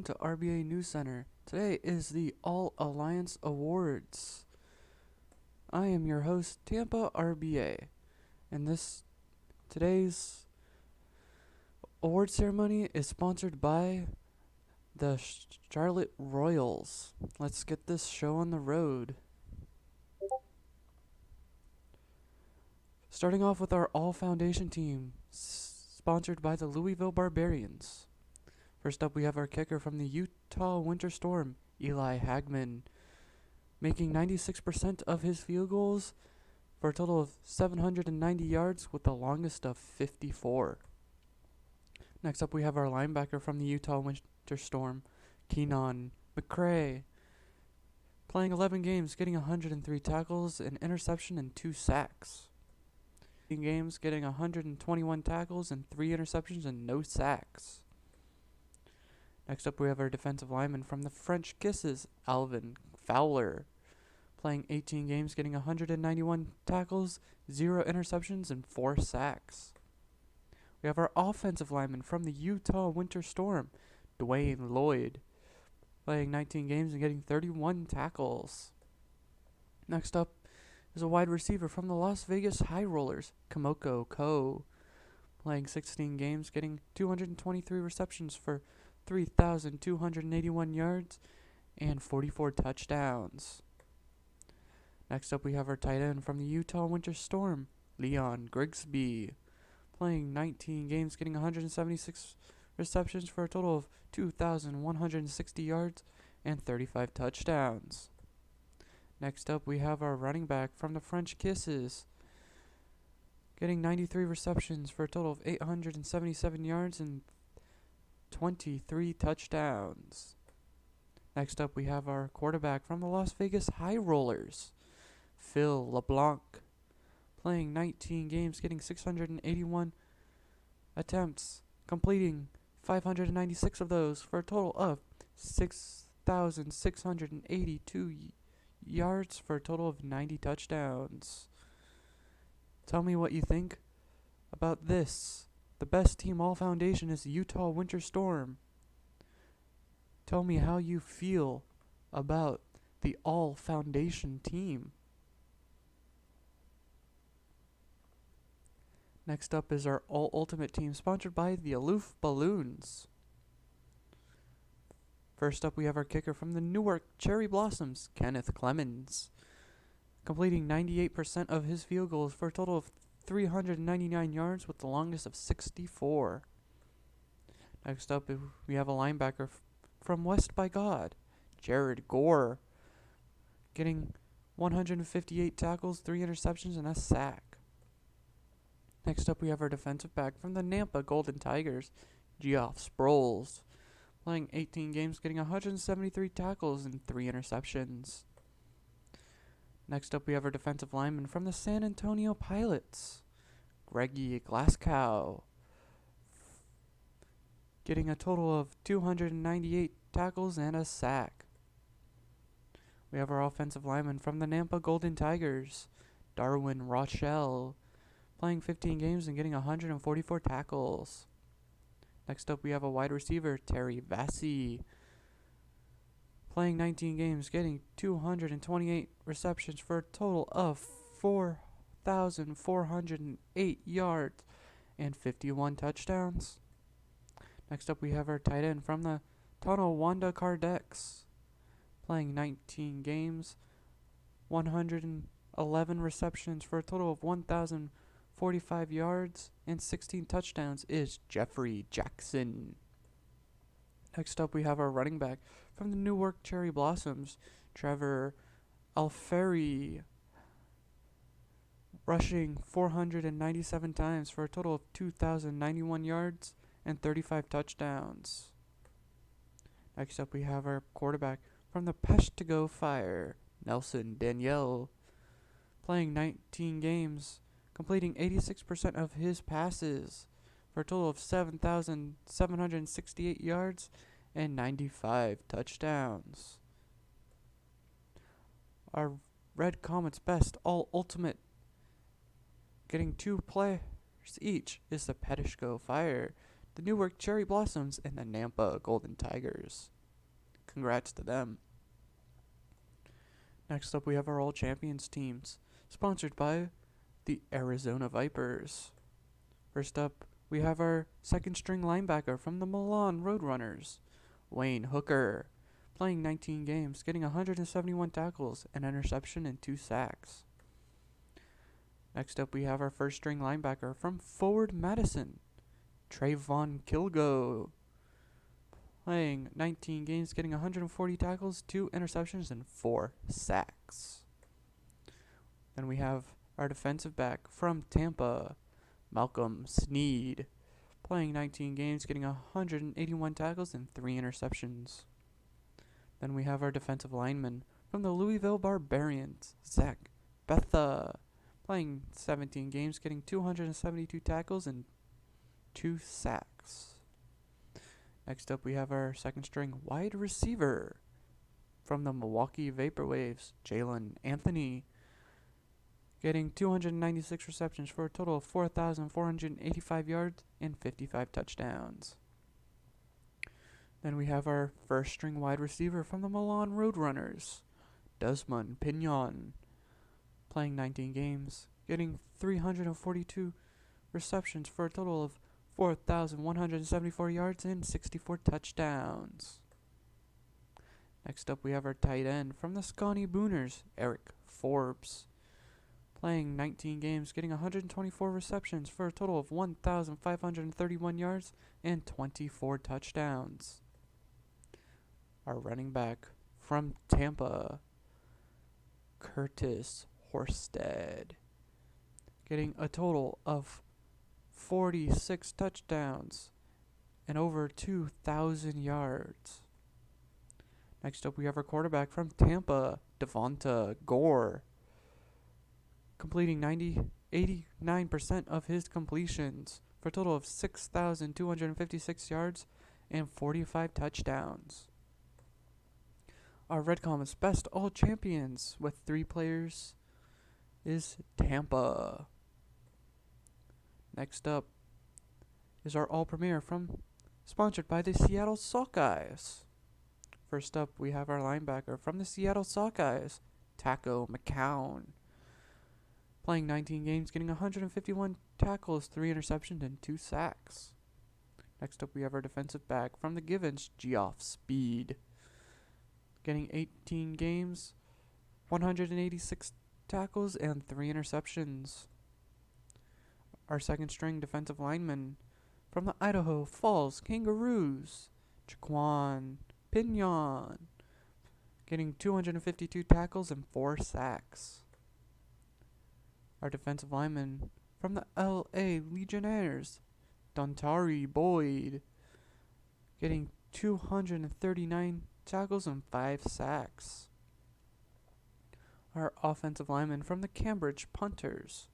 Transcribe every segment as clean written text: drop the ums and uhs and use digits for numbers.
welcome to RBA News Center. Today is the All Alliance Awards. I am your host, Tampa RBA, and today's award ceremony is sponsored by the Charlotte Royals. Let's get this show on the road. Starting off with our All Foundation team, sponsored by the Louisville Barbarians. First up, we have our kicker from the Utah Winter Storm, Eli Hagman, making 96% of his field goals for a total of 790 yards with the longest of 54. Next up, we have our linebacker from the Utah Winter Storm, Keenan McCray, playing 11 games, getting 103 tackles, an interception, and 2 sacks. Games, getting 121 tackles and 3 interceptions and no sacks. Next up, we have our defensive lineman from the French Kisses, Alvin Fowler, playing 18 games, getting 191 tackles, 0 interceptions, and 4 sacks. We have our offensive lineman from the Utah Winter Storm, Dwayne Lloyd, playing 19 games and getting 31 tackles. Next up is a wide receiver from the Las Vegas High Rollers, Kamoko Ko, playing 16 games, getting 223 receptions for 3,281 yards and 44 touchdowns. Next up, we have our tight end from the Utah Winter Storm, Leon Grigsby, playing 19 games, getting 176 receptions for a total of 2,160 yards and 35 touchdowns. Next up, we have our running back from the French Kisses, getting 93 receptions for a total of 877 yards and 23 touchdowns. Next up, we have our quarterback from the Las Vegas High Rollers, Phil LeBlanc, playing 19 games, getting 681 attempts, completing 596 of those for a total of 6,682 yards for a total of 90 touchdowns. Tell me what you think about this. The best team all foundation is the Utah Winter Storm. Tell me how you feel about the all foundation team. Next up is our all ultimate team, sponsored by the Aloof Balloons. First up, we have our kicker from the Newark Cherry Blossoms, Kenneth Clemens, completing 98% of his field goals for a total of 399 yards with the longest of 64. Next up, we have a linebacker from West by God, Jared Gore, getting 158 tackles, 3 interceptions, and a sack. Next up, we have our defensive back from the Nampa Golden Tigers, Geoff Sproles, playing 18 games, getting 173 tackles and 3 interceptions. Next up, we have our defensive lineman from the San Antonio Pilots, Greggy Glasgow, getting a total of 298 tackles and a sack. We have our offensive lineman from the Nampa Golden Tigers, Darwin Rochelle, playing 15 games and getting 144 tackles. Next up, we have a wide receiver, Terry Vassie, playing 19 games, getting 228 receptions for a total of 4,408 yards and 51 touchdowns. Next up, we have our tight end from the Tonawanda Cardex, playing 19 games, 111 receptions for a total of 1,045 yards and 16 touchdowns is Jeffrey Jackson. Next up, we have our running back from the Newark Cherry Blossoms, Trevor Alfieri, rushing 497 times for a total of 2,091 yards and 35 touchdowns. Next up, we have our quarterback from the Peshtigo Fire, Nelson Danielle, playing 19 games, completing 86% of his passes for a total of 7,768 yards and 95 touchdowns. Our Red Comet's best all ultimate, getting 2 players each, is the Petishko Fire, the Newark Cherry Blossoms, and the Nampa Golden Tigers. Congrats to them. Next up, we have our All Champions teams, sponsored by the Arizona Vipers. First up, we have our second string linebacker from the Milan Roadrunners, Wayne Hooker, playing 19 games, getting 171 tackles, an interception, and 2 sacks. Next up, we have our first string linebacker from Forward Madison, Trayvon Kilgo, playing 19 games, getting 140 tackles, 2 interceptions, and 4 sacks. Then we have our defensive back from Tampa, Malcolm Sneed, playing 19 games, getting 181 tackles and 3 interceptions. Then we have our defensive lineman from the Louisville Barbarians, Zach Betha, playing 17 games, getting 272 tackles and 2 sacks. Next up, we have our second string wide receiver from the Milwaukee Vaporwaves, Jalen Anthony, getting 296 receptions for a total of 4,485 yards and 55 touchdowns. Then we have our first string wide receiver from the Milan Roadrunners, Desmond Pignon, playing 19 games, getting 342 receptions for a total of 4,174 yards and 64 touchdowns. Next up, we have our tight end from the Scotty Booners, Eric Forbes, playing 19 games, getting 124 receptions for a total of 1,531 yards and 24 touchdowns. Our running back from Tampa, Curtis Horsted, getting a total of 46 touchdowns and over 2,000 yards. Next up, we have our quarterback from Tampa, Devonta Gore, completing 89% of his completions for a total of 6,256 yards and 45 touchdowns. Our Red Comets best all champions with 3 players is Tampa. Next up is our all premier sponsored by the Seattle Sockeyes. First up, we have our linebacker from the Seattle Sockeyes, Taco McCown, playing 19 games, getting 151 tackles, 3 interceptions, and 2 sacks. Next up, we have our defensive back from the Givens, Geoff Speed, getting 18 games, 186 tackles, and 3 interceptions. Our second string defensive lineman from the Idaho Falls Kangaroos, Jaquan Pignon, getting 252 tackles and 4 sacks. Our defensive lineman from the LA Legionnaires, Dontari Boyd, getting 239 tackles and 5 sacks. Our offensive lineman from the Cambridge Punters,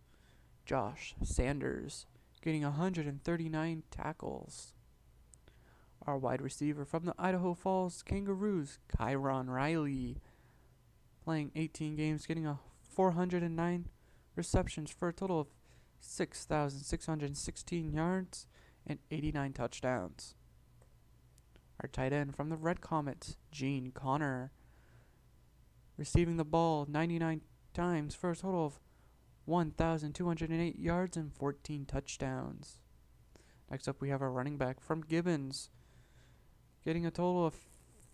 Josh Sanders, getting 139 tackles. Our wide receiver from the Idaho Falls Kangaroos, Kyron Riley, playing 18 games, getting 409 receptions for a total of 6,616 yards and 89 touchdowns. Our tight end from the Red Comets, Gene Connor, receiving the ball 99 times for a total of 1,208 yards and 14 touchdowns. Next up, we have our running back from Gibbons, getting a total of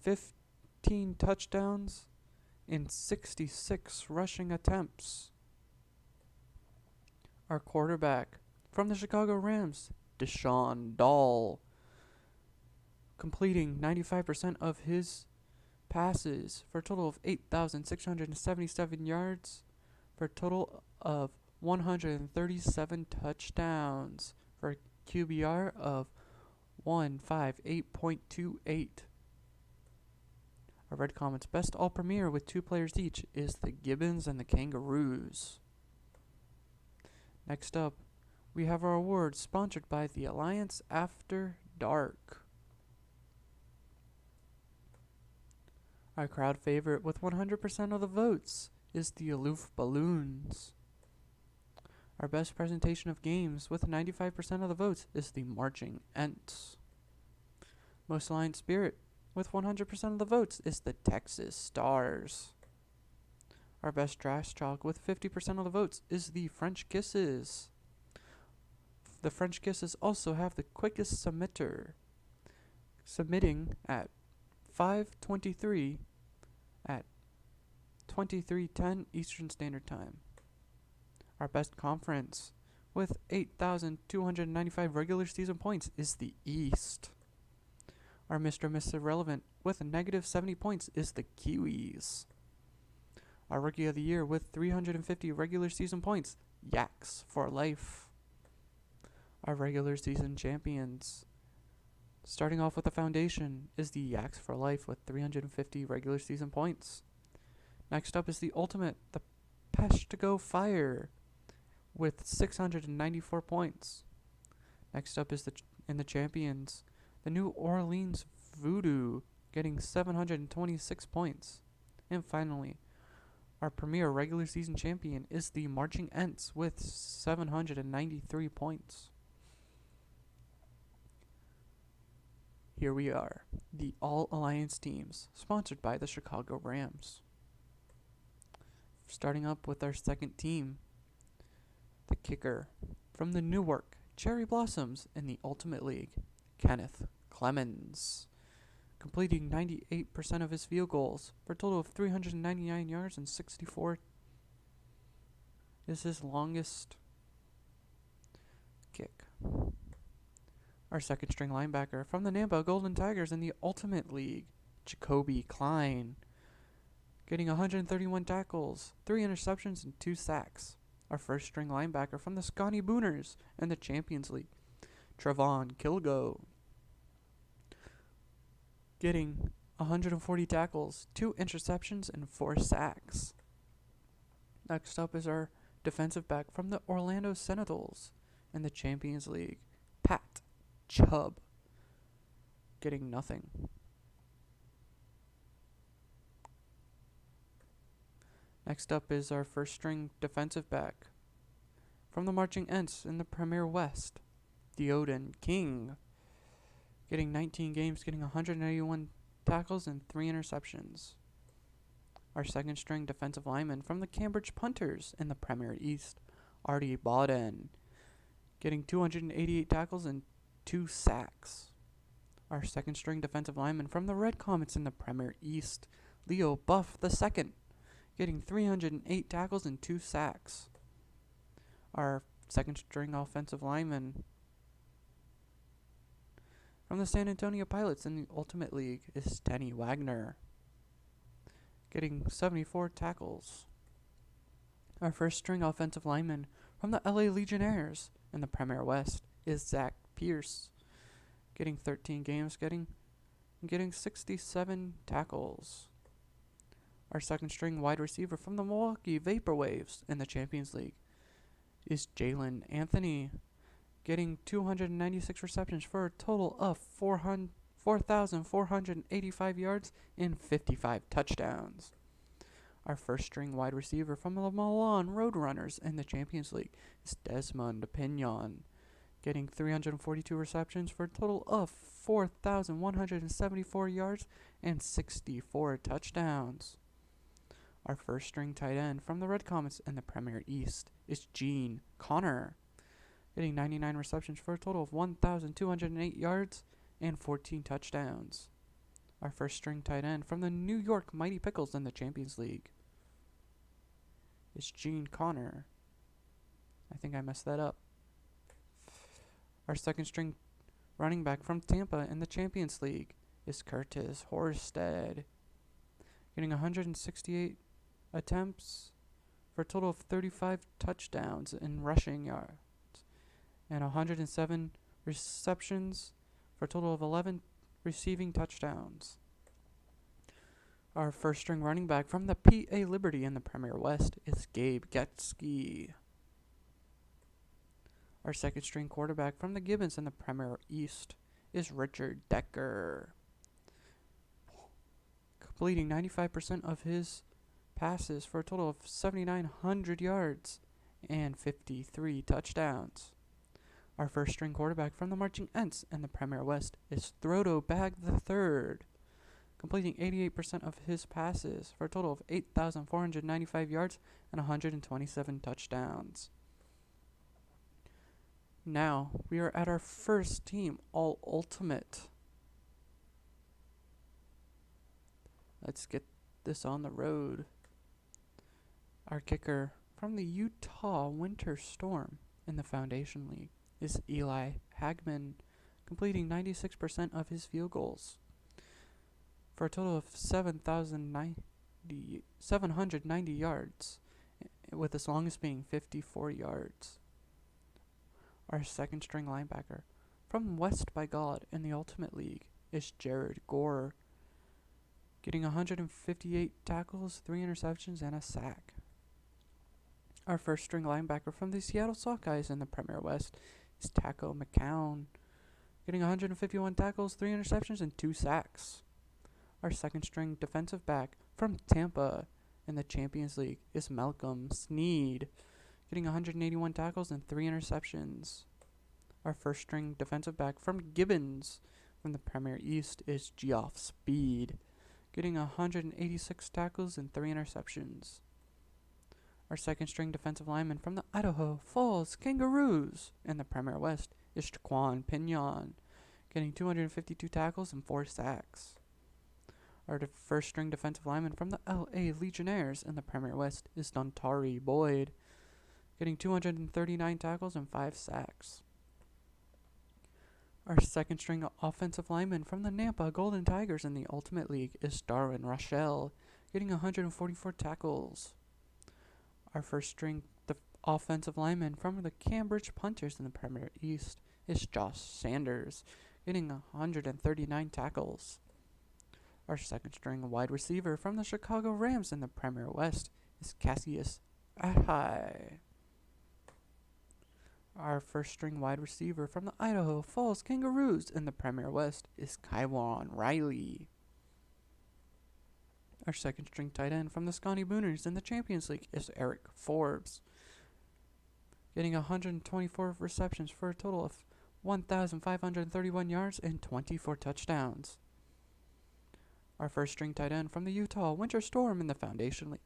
15 touchdowns in 66 rushing attempts. Our quarterback from the Chicago Rams, Deshaun Dahl, completing 95% of his passes for a total of 8,677 yards for a total of 137 touchdowns for a QBR of 158.28. Our Red Comets best all premier with 2 players each is the Gibbons and the Kangaroos. Next up, we have our awards sponsored by the Alliance After Dark. Our crowd favorite with 100% of the votes is the Aloof Balloons. Our best presentation of games with 95% of the votes is the Marching Ents. Most aligned spirit with 100% of the votes is the Texas Stars. Our best trash talk with 50% of the votes is the French Kisses. The French Kisses also have the quickest submitter, submitting at 5:23 at 23:10 Eastern Standard Time. Our best conference with 8,295 regular season points is the East. Our Mr. Mr. Relevant with a negative 70 points is the Kiwis. Our Rookie of the Year with 350 regular season points, Yaks for life. Our regular season champions, starting off with the foundation, is the Yaks for life with 350 regular season points. Next up is the Ultimate, the Pesh to Go Fire, with 694 points. Next up is in the champions, the New Orleans Voodoo, getting 726 points. And finally, our premier regular season champion is the Marching Ents with 793 points. Here we are, the All Alliance teams, sponsored by the Chicago Rams. Starting up with our second team, the kicker from the Newark Cherry Blossoms in the Ultimate League, Kenneth Clemens, completing 98% of his field goals for a total of 399 yards and 64 is his longest kick. Our second string linebacker from the Nampa Golden Tigers in the Ultimate League, Jacoby Klein, getting 131 tackles, 3 interceptions, and 2 sacks. Our first string linebacker from the Scotty Booners in the Champions League, Trevon Kilgo, getting 140 tackles, 2 interceptions, and 4 sacks. Next up is our defensive back from the Orlando Sentinels in the Champions League, Pat Chubb, getting nothing. Next up is our first string defensive back from the Marching Ents in the Premier West, Theoden King, getting 19 games, getting 181 tackles and 3 interceptions. Our second string defensive lineman from the Cambridge Punters in the Premier East, Artie Bawden, getting 288 tackles and 2 sacks. Our second string defensive lineman from the Red Comets in the Premier East, Leo Buff II, getting 308 tackles and 2 sacks. Our second string offensive lineman from the San Antonio Pilots in the Ultimate League is Denny Wagner, getting 74 tackles. Our first string offensive lineman from the LA Legionnaires in the Premier West is Zach Pierce, getting 13 games, getting 67 tackles. Our second string wide receiver from the Milwaukee Vaporwaves in the Champions League is Jalen Anthony, getting 296 receptions for a total of 4,485 yards and 55 touchdowns. Our first string wide receiver from the Milan Roadrunners in the Champions League is Desmond Pignon, getting 342 receptions for a total of 4,174 yards and 64 touchdowns. Our first string tight end from the Red Comets in the Premier East is Gene Connor, getting 99 receptions for a total of 1,208 yards and 14 touchdowns. Our first string tight end from the New York Mighty Pickles in the Champions League is Gene Connor. I think I messed that up. Our second string running back from Tampa in the Champions League is Curtis Horsted, getting 168 attempts for a total of 35 touchdowns in rushing yards and 107 receptions for a total of 11 receiving touchdowns. Our first string running back from the PA Liberty in the Premier West is Gabe Getsky. Our second string quarterback from the Gibbons in the Premier East is Richard Decker, completing 95% of his passes for a total of 7,900 yards and 53 touchdowns. Our first string quarterback from the Marching Ents in the Premier West is Throdo Bag III, completing 88% of his passes for a total of 8,495 yards and 127 touchdowns. Now, we are at our first team, All Ultimate. Let's get this on the road. Our kicker from the Utah Winter Storm in the Foundation League is Eli Hagman, completing 96% of his field goals for a total of 790 yards, with his longest being 54 yards. Our second string linebacker from West by God in the Ultimate League is Jared Gore, getting 158 tackles, 3 interceptions, and a sack. Our first string linebacker from the Seattle Sockeyes in the Premier West is Taco McCown, getting 151 tackles, 3 interceptions, and 2 sacks. Our second string defensive back from Tampa in the Champions League is Malcolm Sneed, getting 181 tackles and 3 interceptions. Our first string defensive back from Gibbons from the Premier East is Geoff Speed, getting 186 tackles and 3 interceptions. Our second string defensive lineman from the Idaho Falls Kangaroos in the Premier West is Jaquan Pinion, getting 252 tackles and 4 sacks. Our first string defensive lineman from the LA Legionnaires in the Premier West is Dontari Boyd, getting 239 tackles and 5 sacks. Our second string offensive lineman from the Nampa Golden Tigers in the Ultimate League is Darwin Rochelle, getting 144 tackles. Our first string offensive lineman from the Cambridge Punters in the Premier East is Josh Sanders, getting 139 tackles. Our second string wide receiver from the Chicago Rams in the Premier West is Cassius Ahai. Our first string wide receiver from the Idaho Falls Kangaroos in the Premier West is Kywan Riley. Our second string tight end from the Scotty Booners in the Champions League is Eric Forbes, getting 124 receptions for a total of 1,531 yards and 24 touchdowns. Our first string tight end from the Utah Winter Storm in the Foundation League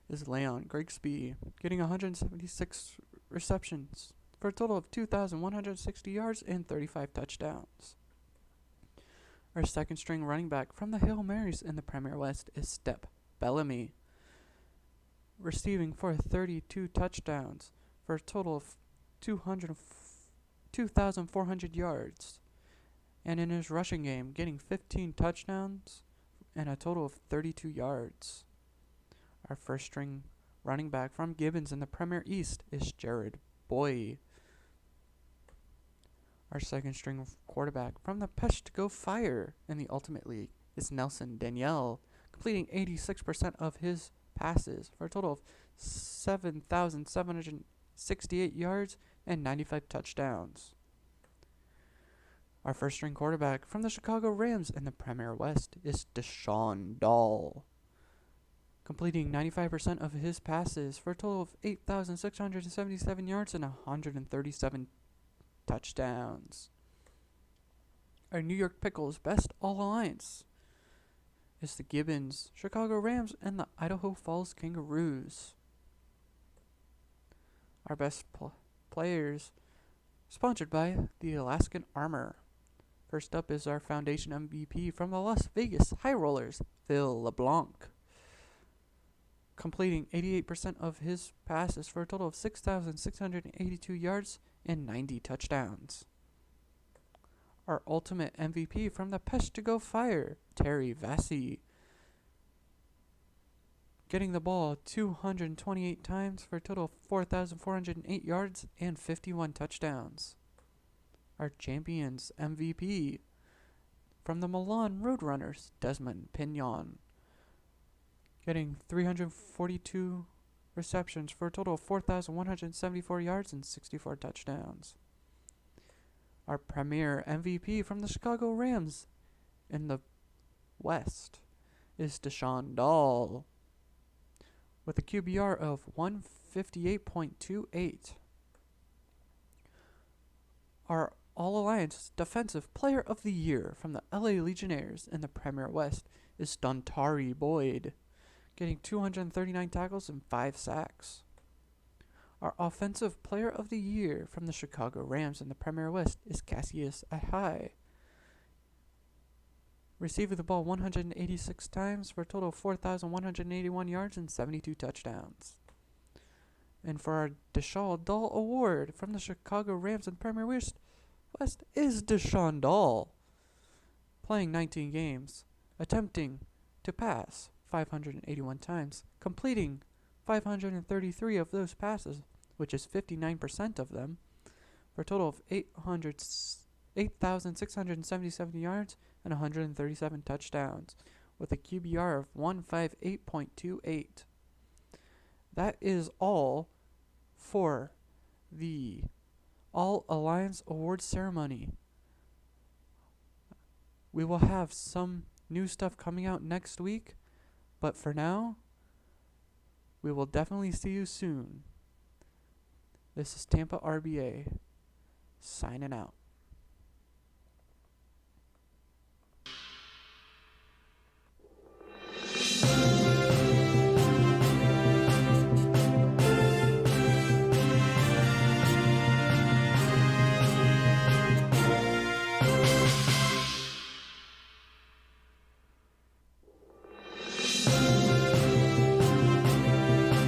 is Leon Grigsby, getting 176 receptions for a total of 2,160 yards and 35 touchdowns. Our second string running back from the Hail Marys in the Premier West is Step Bellamy, receiving for 32 touchdowns for a total of 2,400 yards, and in his rushing game getting 15 touchdowns and a total of 32 yards. Our first string running back from Gibbons in the Premier East is Jared Boy. Our second string quarterback from the Peshtigo Fire in the Ultimate League is Nelson Danielle, completing 86% of his passes for a total of 7,768 yards and 95 touchdowns. Our first string quarterback from the Chicago Rams in the Premier West is Deshaun Dahl, completing 95% of his passes for a total of 8,677 yards and 137 touchdowns. Our New York Pickles Best All Alliance is the Gibbons, Chicago Rams, and the Idaho Falls Kangaroos. Our best players, sponsored by the Alaskan Armor. First up is our Foundation MVP from the Las Vegas High Rollers, Phil LeBlanc, completing 88% of his passes for a total of 6,682 yards and 90 touchdowns. Our ultimate MVP from the Peshtigo Fire, Terry Vassie, getting the ball 228 times for a total of 4,408 yards and 51 touchdowns. Our Champions MVP from the Milan Roadrunners, Desmond Pignon, getting 342 receptions for a total of 4,174 yards and 64 touchdowns. Our premier MVP from the Chicago Rams in the West is Deshaun Dahl, with a QBR of 158.28. Our All-Alliance Defensive Player of the Year from the LA Legionnaires in the Premier West is Dontari Boyd, getting 239 tackles and 5 sacks. Our Offensive Player of the Year from the Chicago Rams in the Premier West is Cassius Ahai, receiving the ball 186 times for a total of 4,181 yards and 72 touchdowns. And for our Deshaun Dahl Award from the Chicago Rams in the Premier West is Deshaun Dahl, playing 19 games, attempting to pass 581 times, completing 533 of those passes, which is 59% of them, for a total of 8,677 yards and 137 touchdowns, with a QBR of 158.28. That is all for the All-Alliance Awards ceremony. We will have some new stuff coming out next week, but for now, we will definitely see you soon. This is Tampa RBA, signing out.